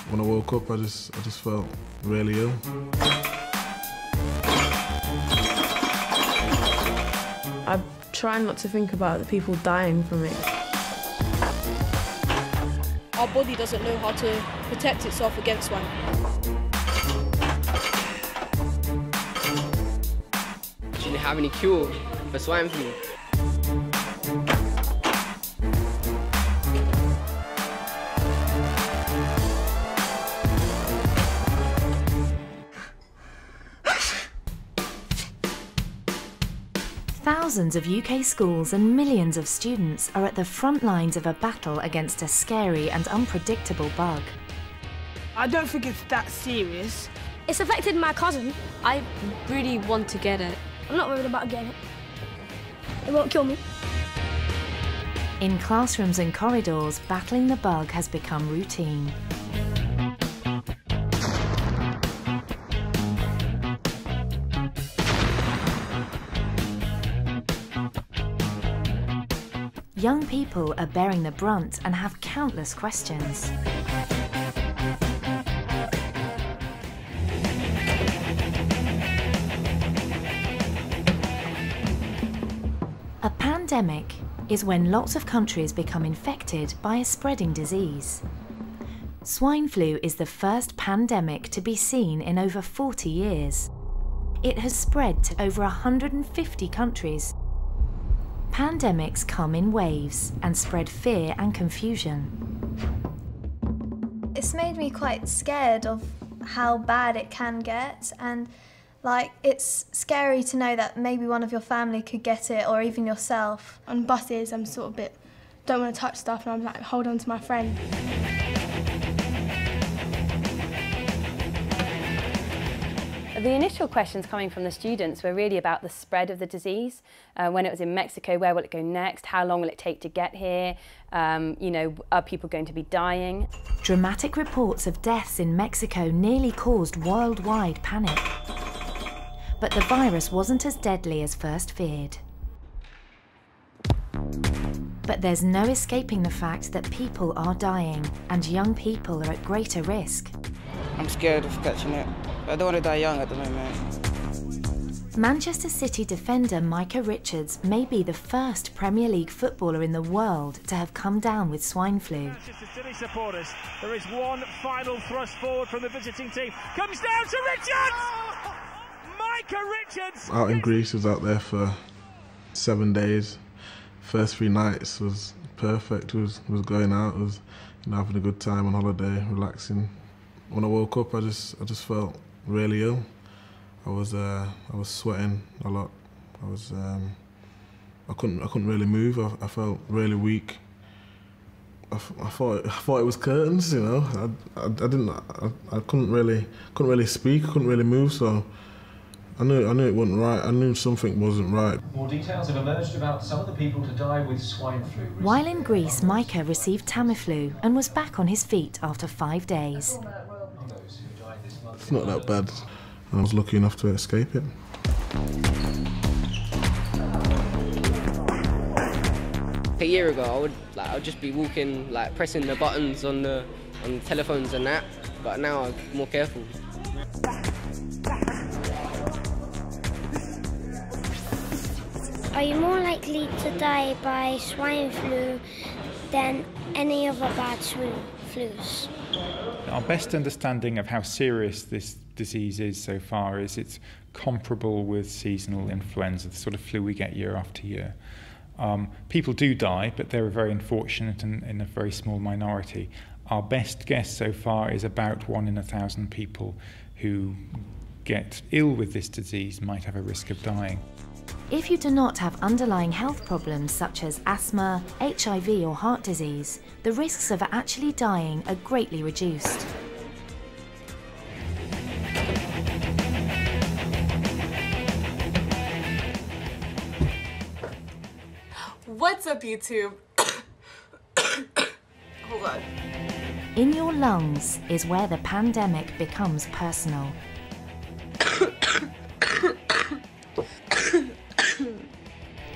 When I woke up, I just felt really ill. I try not to think about the people dying from it. Our body doesn't know how to protect itself against swine. Do you have any cure for swine flu? Thousands of UK schools and millions of students are at the front lines of a battle against a scary and unpredictable bug. I don't think it's that serious. It's affected my cousin. I really want to get it. I'm not worried about getting it. It won't kill me. In classrooms and corridors, battling the bug has become routine. Young people are bearing the brunt and have countless questions. A pandemic is when lots of countries become infected by a spreading disease. Swine flu is the first pandemic to be seen in over 40 years. It has spread to over 150 countries. Pandemics come in waves and spread fear and confusion. It's made me quite scared of how bad it can get, and it's scary to know that maybe one of your family could get it, or even yourself. On buses, I'm sort of don't want to touch stuff, and I'm like, hold on to my friend. The initial questions coming from the students were really about the spread of the disease. When it was in Mexico, where will it go next? How long will it take to get here? You know, are people going to be dying? Dramatic reports of deaths in Mexico nearly caused worldwide panic. But the virus wasn't as deadly as first feared. But there's no escaping the fact that people are dying, and young people are at greater risk. I'm scared of catching it. I don't want to die young at the moment. Manchester City defender Micah Richards may be the first Premier League footballer in the world to have come down with swine flu. Manchester City supporters, there is one final thrust forward from the visiting team. Comes down to Richards! Micah Richards! Out in Greece, was out there for 7 days. First 3 nights was perfect. Was going out, was having a good time on holiday, relaxing. When I woke up, I just felt really ill. I was sweating a lot. I couldn't really move. I felt really weak. I thought it was curtains, you know. I couldn't really speak. I couldn't really move. So I knew it wasn't right. I knew something wasn't right. More details have emerged about some of the people to die with swine flu. While in Greece, Micah received Tamiflu and was back on his feet after 5 days. It's not that bad. I was lucky enough to escape it. A year ago, I would just be walking, pressing the buttons on the telephones and that, but now I'm more careful. Are you more likely to die by swine flu than any other bad flus? Our best understanding of how serious this disease is so far is it's comparable with seasonal influenza, the sort of flu we get year after year. People do die, but they're very unfortunate and in a very small minority. Our best guess so far is about 1 in 1,000 people who get ill with this disease might have a risk of dying. If you do not have underlying health problems such as asthma, HIV or heart disease, the risks of actually dying are greatly reduced. What's up, YouTube? Hold on. In your lungs is where the pandemic becomes personal.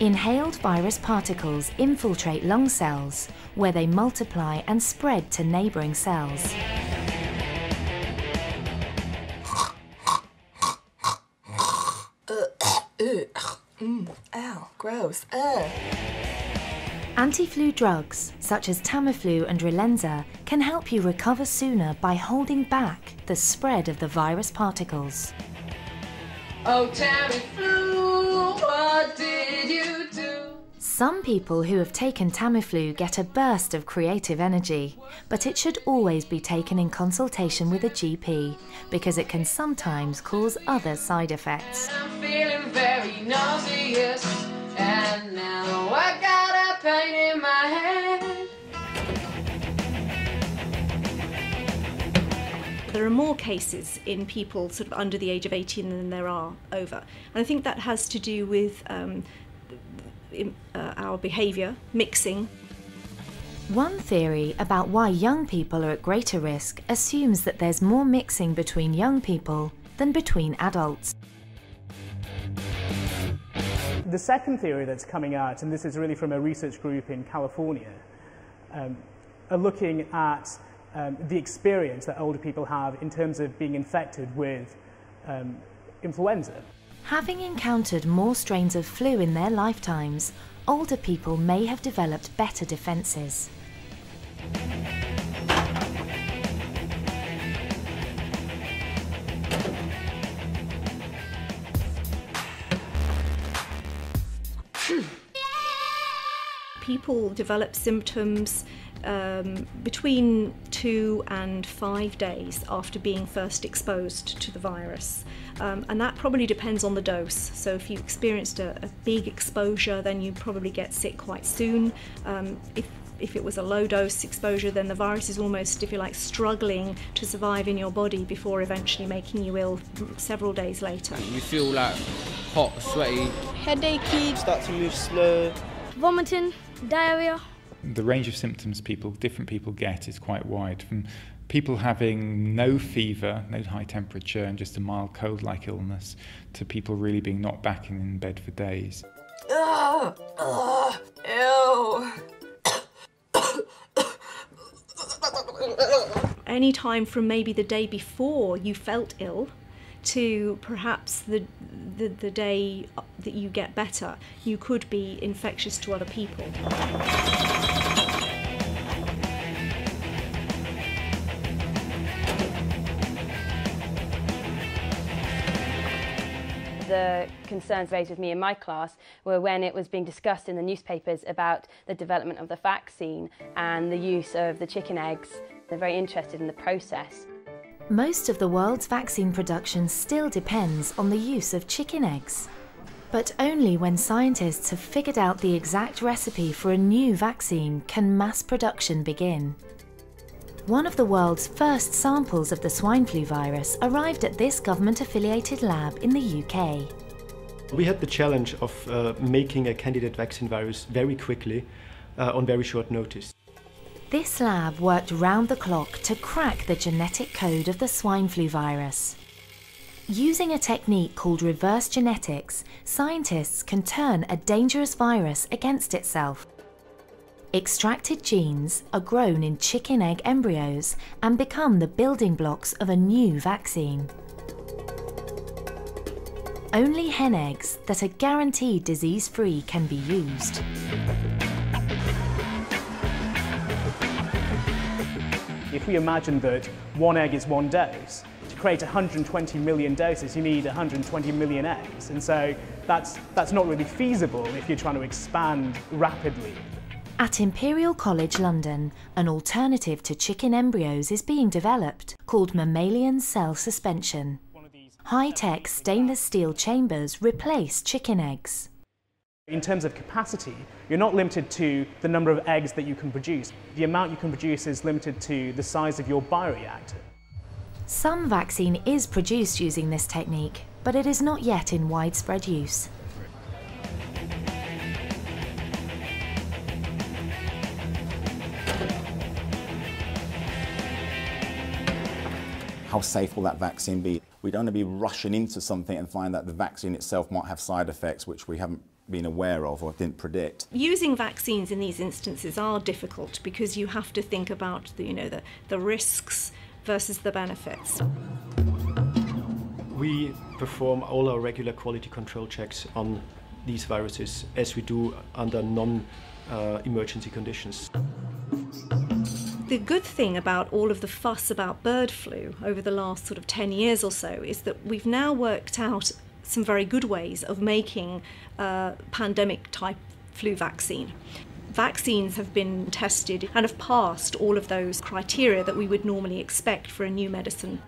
Inhaled virus particles infiltrate lung cells, where they multiply and spread to neighbouring cells. Ow, gross. Anti-flu drugs, such as Tamiflu and Relenza, can help you recover sooner by holding back the spread of the virus particles. Oh, Tamiflu, what did you do? Some people who have taken Tamiflu get a burst of creative energy, but it should always be taken in consultation with a GP, because it can sometimes cause other side effects. I'm feeling very nauseous, and now I got a pain in my head. There are more cases in people sort of under the age of 18 than there are over. And I think that has to do with our behaviour, mixing. One theory about why young people are at greater risk assumes that there's more mixing between young people than between adults. The second theory that's coming out, and this is really from a research group in California, are looking at the experience that older people have in terms of being infected with influenza. Having encountered more strains of flu in their lifetimes, older people may have developed better defences. People develop symptoms between 2 and 5 days after being first exposed to the virus. And that probably depends on the dose. So if you experienced a big exposure, then you probably get sick quite soon. If it was a low dose exposure, then the virus is almost, if you like, struggling to survive in your body before eventually making you ill several days later. You feel like hot, sweaty, headachy, Start to move slow, vomiting, diarrhea. The range of symptoms different people get is quite wide, from people having no fever, no high temperature and just a mild cold-like illness, to people really being knocked back in bed for days. Ew. Any time from maybe the day before you felt ill to perhaps the day that you get better, you could be infectious to other people. The concerns raised with me in my class were when it was being discussed in the newspapers about the development of the vaccine and the use of the chicken eggs. They're very interested in the process. Most of the world's vaccine production still depends on the use of chicken eggs. But only when scientists have figured out the exact recipe for a new vaccine can mass production begin. One of the world's first samples of the swine flu virus arrived at this government-affiliated lab in the UK. We had the challenge of making a candidate vaccine virus very quickly, on very short notice. This lab worked round the clock to crack the genetic code of the swine flu virus. Using a technique called reverse genetics, scientists can turn a dangerous virus against itself. Extracted genes are grown in chicken egg embryos and become the building blocks of a new vaccine. Only hen eggs that are guaranteed disease-free can be used. If we imagine that one egg is one dose, to create 120 million doses, you need 120 million eggs. And so that's not really feasible if you're trying to expand rapidly. At Imperial College London, an alternative to chicken embryos is being developed, called mammalian cell suspension. High-tech stainless steel chambers replace chicken eggs. In terms of capacity, you're not limited to the number of eggs that you can produce. The amount you can produce is limited to the size of your bioreactor. Some vaccine is produced using this technique, but it is not yet in widespread use. How safe will that vaccine be? We don't want to be rushing into something and find that the vaccine itself might have side effects which we haven't been aware of or didn't predict. Using vaccines in these instances are difficult because you have to think about the risks versus the benefits. We perform all our regular quality control checks on these viruses as we do under non-emergency conditions. The good thing about all of the fuss about bird flu over the last sort of 10 years or so is that we've now worked out some very good ways of making a pandemic-type flu vaccine. Vaccines have been tested and have passed all of those criteria that we would normally expect for a new medicine.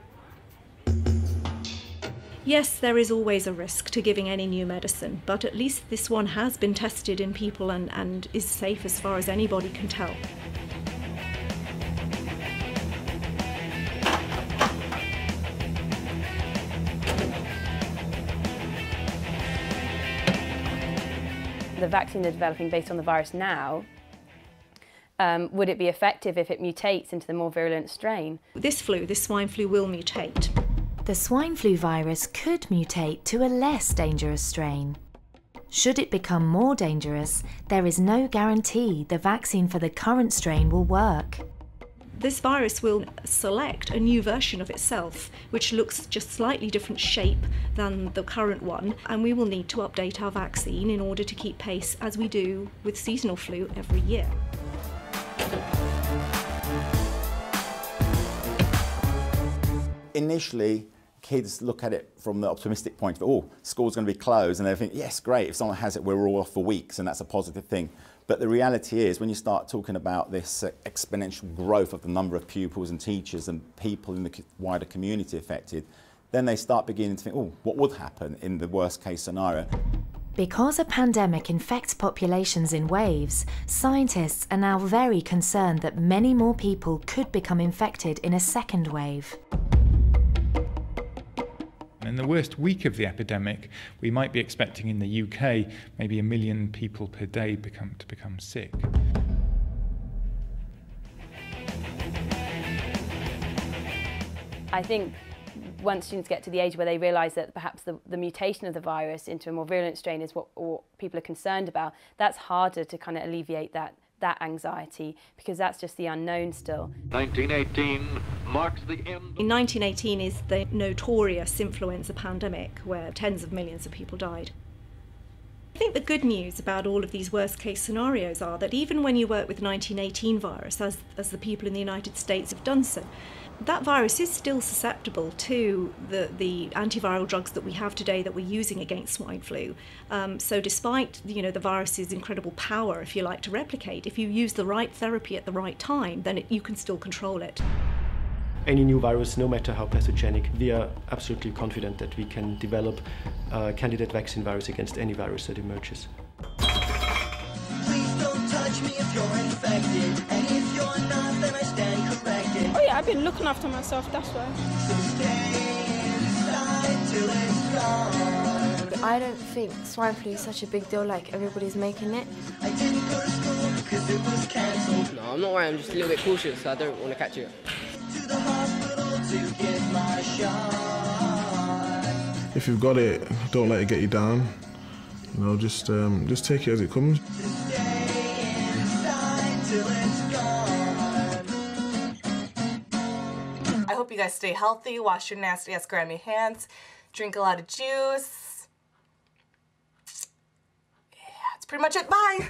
Yes, there is always a risk to giving any new medicine, but at least this one has been tested in people and is safe as far as anybody can tell. The vaccine they're developing based on the virus now, would it be effective if it mutates into the more virulent strain? This swine flu, will mutate. The swine flu virus could mutate to a less dangerous strain. Should it become more dangerous, there is no guarantee the vaccine for the current strain will work. This virus will select a new version of itself, which looks just slightly different shape than the current one, and we will need to update our vaccine in order to keep pace, as we do with seasonal flu every year. Initially, kids look at it from the optimistic point of, oh, school's going to be closed, and they think, yes, great, if someone has it, we're all off for weeks, and that's a positive thing. But the reality is, when you start talking about this exponential growth of the number of pupils and teachers and people in the wider community affected, then they start beginning to think, oh, what would happen in the worst case scenario? Because a pandemic infects populations in waves, scientists are now very concerned that many more people could become infected in a second wave. In the worst week of the epidemic, we might be expecting in the UK maybe 1 million people per day to become sick. I think once students get to the age where they realise that perhaps the mutation of the virus into a more virulent strain is what people are concerned about, that's harder to kind of alleviate that anxiety, because that's just the unknown still. 1918 marks the end. In 1918 is the notorious influenza pandemic, where tens of millions of people died. I think the good news about all of these worst case scenarios are that even when you work with 1918 virus, as the people in the United States have done so, that virus is still susceptible to the antiviral drugs that we have today that we're using against swine flu. So despite the virus's incredible power, if you like, to replicate, if you use the right therapy at the right time, then you can still control it. Any new virus, no matter how pathogenic, we are absolutely confident that we can develop a candidate vaccine virus against any virus that emerges. Please don't touch me if you're infected, and if you're not, then I stand corrected. Oh yeah, I've been looking after myself, that's why. So stay inside till it's gone. I don't think swine flu is such a big deal like everybody's making it. I didn't go to school because it was cancelled. No, I'm not worried, I'm just a little bit cautious, so I don't want to catch it. To the hospital to get my shot. If you've got it, don't let it get you down. Just take it as it comes. Stay inside till it's gone. I hope you guys stay healthy, wash your nasty ass grimy hands, drink a lot of juice. Yeah, that's pretty much it. Bye.